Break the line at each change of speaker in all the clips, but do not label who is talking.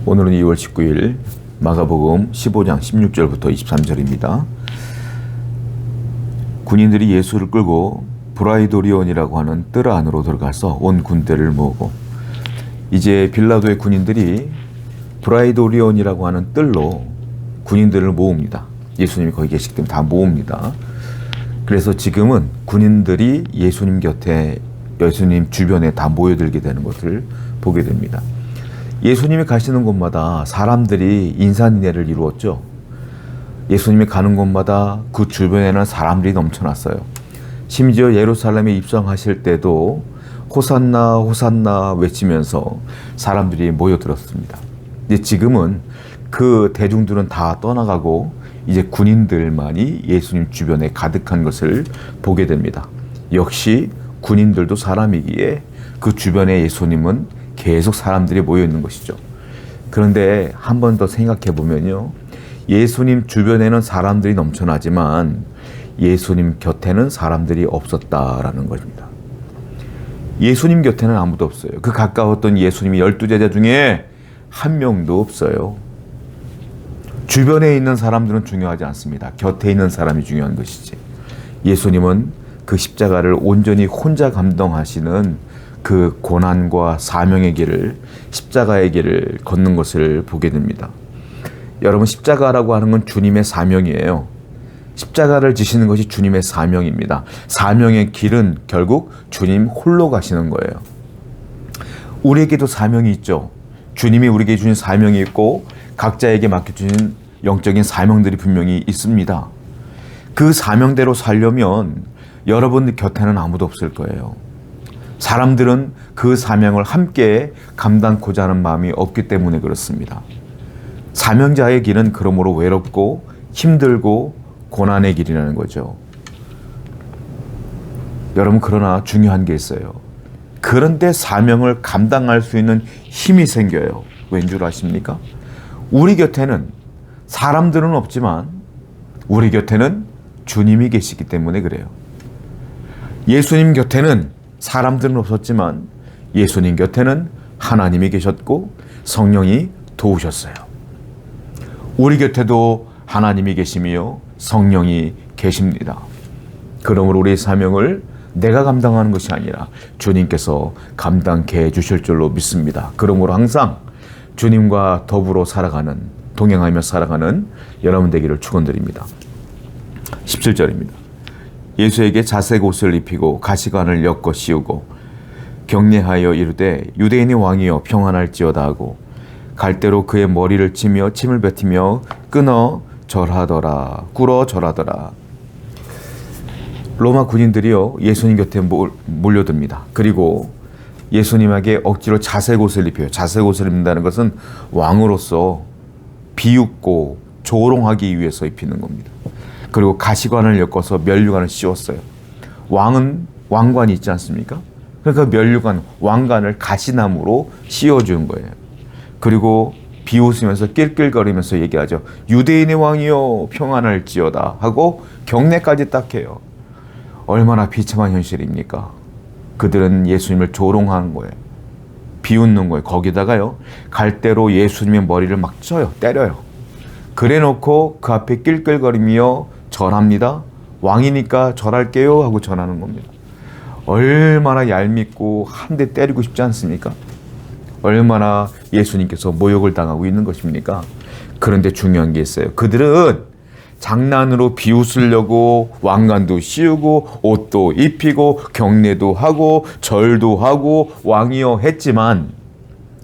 오늘은 2월 19일 마가복음 15장 16절부터 23절입니다. 군인들이 예수를 끌고 브라이도리온이라고 하는 뜰 안으로 들어가서 온 군대를 모으고, 이제 빌라도의 군인들이 브라이도리온이라고 하는 뜰로 군인들을 모읍니다. 예수님이 거기 계시기 때문에 다 모읍니다. 그래서 지금은 군인들이 예수님 곁에, 예수님 주변에 다 모여들게 되는 것을 보게 됩니다. 예수님이 가시는 곳마다 사람들이 인산인해를 이루었죠. 예수님이 가는 곳마다 그 주변에는 사람들이 넘쳐났어요. 심지어 예루살렘에 입성하실 때도 호산나 호산나 외치면서 사람들이 모여들었습니다. 이제 지금은 그 대중들은 다 떠나가고 이제 군인들만이 예수님 주변에 가득한 것을 보게 됩니다. 역시 군인들도 사람이기에 그 주변에 예수님은 계속 사람들이 모여 있는 것이죠. 그런데 한 번 더 생각해 보면요, 예수님 주변에는 사람들이 넘쳐나지만 예수님 곁에는 사람들이 없었다라는 것입니다. 예수님 곁에는 아무도 없어요. 그 가까웠던 예수님이 12제자 중에 한 명도 없어요. 주변에 있는 사람들은 중요하지 않습니다. 곁에 있는 사람이 중요한 것이지. 예수님은 그 십자가를 온전히 혼자 감당하시는 그 고난과 사명의 길을, 십자가의 길을 걷는 것을 보게 됩니다. 여러분, 십자가라고 하는 건 주님의 사명이에요. 십자가를 지시는 것이 주님의 사명입니다. 사명의 길은 결국 주님 홀로 가시는 거예요. 우리에게도 사명이 있죠. 주님이 우리에게 주신 사명이 있고 각자에게 맡겨주신 영적인 사명들이 분명히 있습니다. 그 사명대로 살려면 여러분 곁에는 아무도 없을 거예요. 사람들은 그 사명을 함께 감당코자 하는 마음이 없기 때문에 그렇습니다. 사명자의 길은 그러므로 외롭고 힘들고 고난의 길이라는 거죠. 여러분, 그러나 중요한 게 있어요. 그런데 사명을 감당할 수 있는 힘이 생겨요. 왠 줄 아십니까? 우리 곁에는 사람들은 없지만 우리 곁에는 주님이 계시기 때문에 그래요. 예수님 곁에는 사람들은 없었지만 예수님 곁에는 하나님이 계셨고 성령이 도우셨어요. 우리 곁에도 하나님이 계시며 성령이 계십니다. 그러므로 우리의 사명을 내가 감당하는 것이 아니라 주님께서 감당케 해주실 줄로 믿습니다. 그러므로 항상 주님과 더불어 살아가는, 동행하며 살아가는 여러분 되기를 축원드립니다. 17절입니다. 예수에게 자색 옷을 입히고 가시관을 엮어 씌우고 격려하여 이르되 유대인의 왕이여 평안할지어다 하고 갈대로 그의 머리를 치며 침을 뱉으며 끊어 절하더라, 꿇어 절하더라. 로마 군인들이요, 예수님 곁에 몰려듭니다. 그리고 예수님에게 억지로 자색 옷을 입혀요. 자색 옷을 입는다는 것은 왕으로서 비웃고 조롱하기 위해서 입히는 겁니다. 그리고 가시관을 엮어서 면류관을 씌웠어요. 왕은 왕관이 있지 않습니까? 그러니까 면류관, 왕관을 가시나무로 씌워준 거예요. 그리고 비웃으면서 낄낄거리면서 얘기하죠. 유대인의 왕이여 평안할지어다 하고 경례까지 딱 해요. 얼마나 비참한 현실입니까? 그들은 예수님을 조롱하는 거예요. 비웃는 거예요. 거기다가요, 갈대로 예수님의 머리를 막 쳐요. 때려요. 그래 놓고 그 앞에 낄낄거리며 절합니다. 왕이니까 절할게요 하고 전하는 겁니다. 얼마나 얄밉고 한 대 때리고 싶지 않습니까? 얼마나 예수님께서 모욕을 당하고 있는 것입니까? 그런데 중요한 게 있어요. 그들은 장난으로 비웃으려고 왕관도 씌우고 옷도 입히고 경례도 하고 절도 하고 왕이여 했지만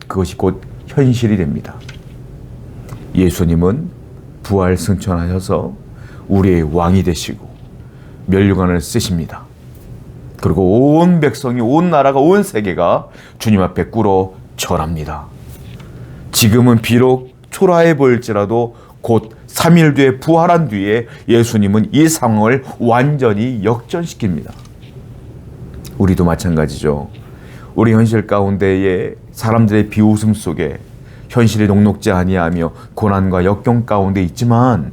그것이 곧 현실이 됩니다. 예수님은 부활 승천하셔서 우리의 왕이 되시고 면류관을 쓰십니다. 그리고 온 백성이, 온 나라가, 온 세계가 주님 앞에 꿇어 절합니다. 지금은 비록 초라해 보일지라도 곧 3일 뒤에 부활한 뒤에 예수님은 이 상황을 완전히 역전시킵니다. 우리도 마찬가지죠. 우리 현실 가운데에 사람들의 비웃음 속에 현실이 녹록지 아니하며 고난과 역경 가운데 있지만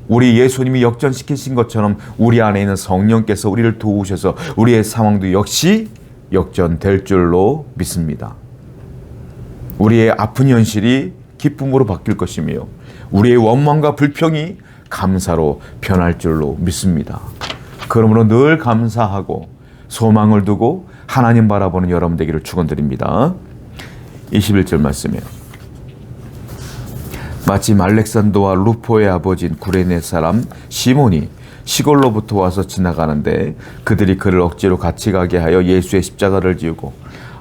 우리 예수님이 역전시키신 것처럼 우리 안에 있는 성령께서 우리를 도우셔서 우리의 상황도 역시 역전될 줄로 믿습니다. 우리의 아픈 현실이 기쁨으로 바뀔 것이며 우리의 원망과 불평이 감사로 변할 줄로 믿습니다. 그러므로 늘 감사하고 소망을 두고 하나님 바라보는 여러분 되기를 축원드립니다. 21절 말씀이에요. 마침 알렉산더와 루포의 아버지인 구레네 사람 시몬이 시골로부터 와서 지나가는데 그들이 그를 억지로 같이 가게 하여 예수의 십자가를 지우고,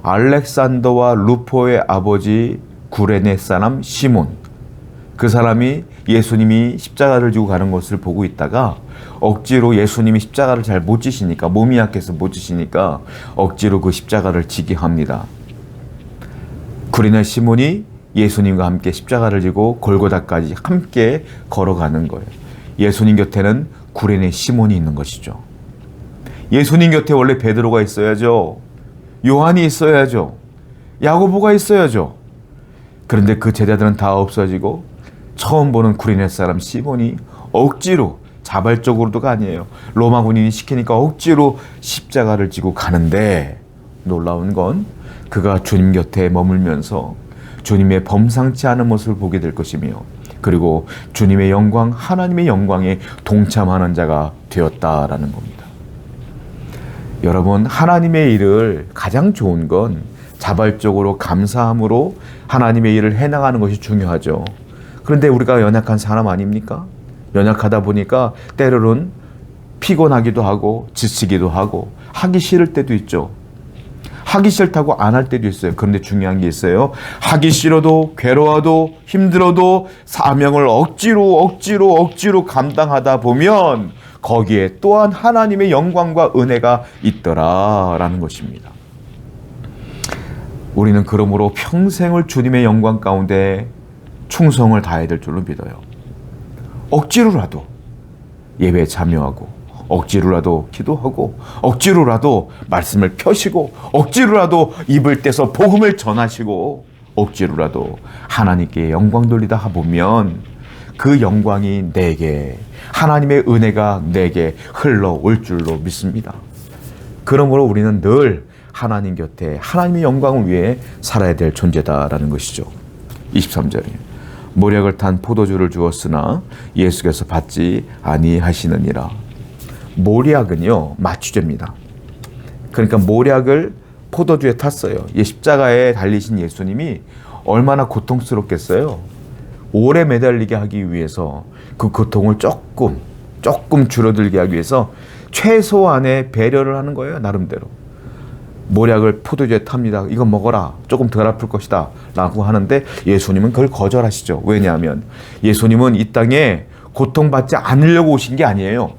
알렉산더와 루포의 아버지 구레네 사람 시몬, 그 사람이 예수님이 십자가를 지고 가는 것을 보고 있다가 억지로 예수님이 십자가를 잘 못 지시니까, 몸이 약해서 못 지시니까 억지로 그 십자가를 지게 합니다. 구레네 시몬이 예수님과 함께 십자가를 지고 골고다까지 함께 걸어가는 거예요. 예수님 곁에는 구레네 시몬이 있는 것이죠. 예수님 곁에 원래 베드로가 있어야죠. 요한이 있어야죠. 야고보가 있어야죠. 그런데 그 제자들은 다 없어지고 처음 보는 구레네 사람 시몬이 억지로, 자발적으로도가 아니에요, 로마 군인이 시키니까 억지로 십자가를 지고 가는데, 놀라운 건 그가 주님 곁에 머물면서 주님의 범상치 않은 모습을 보게 될 것이며, 그리고 주님의 영광, 하나님의 영광에 동참하는 자가 되었다라는 겁니다. 여러분, 하나님의 일을 가장 좋은 건 자발적으로 감사함으로 하나님의 일을 해나가는 것이 중요하죠. 그런데 우리가 연약한 사람 아닙니까? 연약하다 보니까 때로는 피곤하기도 하고 지치기도 하고 하기 싫을 때도 있죠. 하기 싫다고 안 할 때도 있어요. 그런데 중요한 게 있어요. 하기 싫어도, 괴로워도, 힘들어도 사명을 억지로 감당하다 보면 거기에 또한 하나님의 영광과 은혜가 있더라라는 것입니다. 우리는 그러므로 평생을 주님의 영광 가운데 충성을 다해야 될 줄로 믿어요. 억지로라도 예배에 참여하고, 억지로라도 기도하고, 억지로라도 말씀을 펴시고, 억지로라도 입을 떼서 복음을 전하시고, 억지로라도 하나님께 영광 돌리다 보면 그 영광이 내게, 하나님의 은혜가 내게 흘러올 줄로 믿습니다. 그러므로 우리는 늘 하나님 곁에 하나님의 영광을 위해 살아야 될 존재다라는 것이죠. 23절이에요. 모략을 탄 포도주를 주었으나 예수께서 받지 아니하시느니라. 모략은요, 마취제입니다. 그러니까 모략을 포도주에 탔어요. 이 십자가에 달리신 예수님이 얼마나 고통스럽겠어요. 오래 매달리게 하기 위해서 그 고통을 조금 줄어들게 하기 위해서 최소한의 배려를 하는 거예요, 나름대로. 모략을 포도주에 탑니다. 이거 먹어라. 조금 덜 아플 것이다. 라고 하는데 예수님은 그걸 거절하시죠. 왜냐하면 예수님은 이 땅에 고통받지 않으려고 오신 게 아니에요.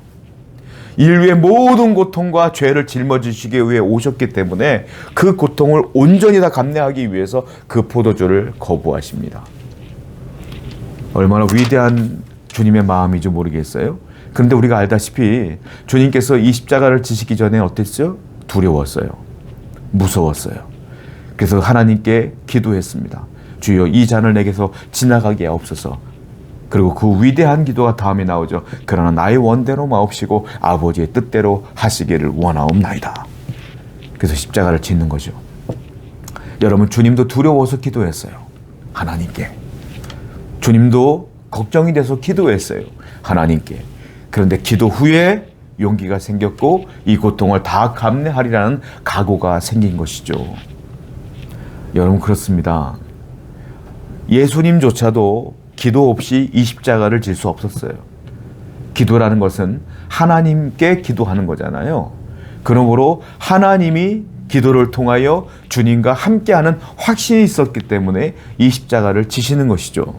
인류의 모든 고통과 죄를 짊어지시기 위해 오셨기 때문에 그 고통을 온전히 다 감내하기 위해서 그 포도주를 거부하십니다. 얼마나 위대한 주님의 마음인지 모르겠어요. 그런데 우리가 알다시피 주님께서 이 십자가를 지시기 전에 어땠어요? 두려웠어요. 무서웠어요. 그래서 하나님께 기도했습니다. 주여, 이 잔을 내게서 지나가게 하옵소서. 그리고 그 위대한 기도가 다음에 나오죠. 그러나 나의 원대로 마옵시고 아버지의 뜻대로 하시기를 원하옵나이다. 그래서 십자가를 짓는 거죠. 여러분, 주님도 두려워서 기도했어요. 하나님께. 주님도 걱정이 돼서 기도했어요. 하나님께. 그런데 기도 후에 용기가 생겼고 이 고통을 다 감내하리라는 각오가 생긴 것이죠. 여러분, 그렇습니다. 예수님조차도 기도 없이 이 십자가를 질 수 없었어요. 기도라는 것은 하나님께 기도하는 거잖아요. 그러므로 하나님이 기도를 통하여 주님과 함께하는 확신이 있었기 때문에 이 십자가를 지시는 것이죠.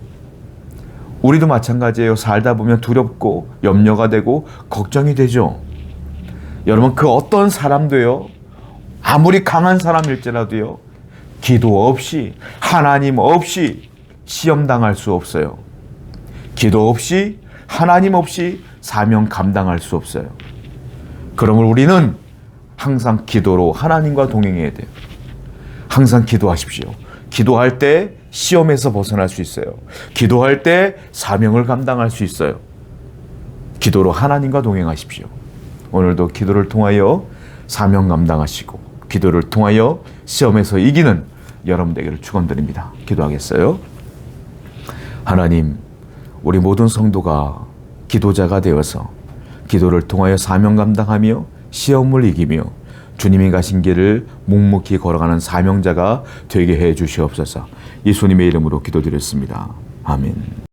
우리도 마찬가지예요. 살다 보면 두렵고 염려가 되고 걱정이 되죠. 여러분, 그 어떤 사람도요, 아무리 강한 사람일지라도요, 기도 없이, 하나님 없이 시험당할 수 없어요. 기도 없이, 하나님 없이 사명 감당할 수 없어요. 그러므로 우리는 항상 기도로 하나님과 동행해야 돼요. 항상 기도하십시오. 기도할 때 시험에서 벗어날 수 있어요. 기도할 때 사명을 감당할 수 있어요. 기도로 하나님과 동행하십시오. 오늘도 기도를 통하여 사명 감당하시고 기도를 통하여 시험에서 이기는 여러분 되기를 축원드립니다. 기도하겠어요. 하나님, 우리 모든 성도가 기도자가 되어서 기도를 통하여 사명 감당하며 시험을 이기며 주님이 가신 길을 묵묵히 걸어가는 사명자가 되게 해 주시옵소서. 예수님의 이름으로 기도드렸습니다. 아멘.